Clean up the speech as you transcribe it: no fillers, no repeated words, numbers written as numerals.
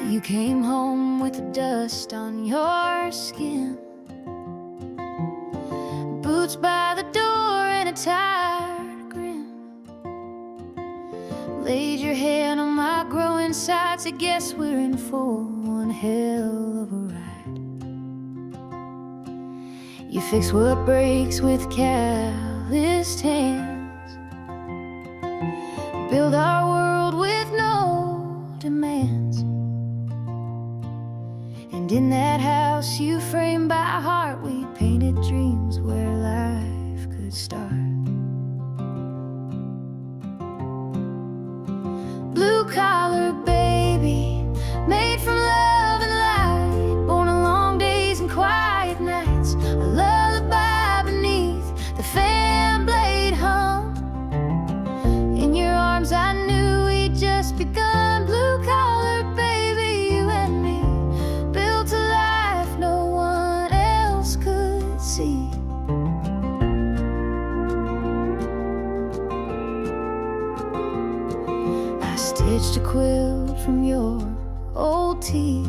You came home with the dust on your skin, boots by the door and a tired grin. Laid your hand on my growing sides. I guess we're in for one hell of a ride. You fix what breaks with calloused hands, build our world with no demands. And in that house you framed by heart, we painted dreams where life could start. Blue collar baby, made from love and light, born in long days and quiet nights, a lullaby beneath the fan blade hum. In your arms I knew we'd just begun. Blue collar baby, you and me, built a life no one else could see. I stitched a quilt from your old teeth,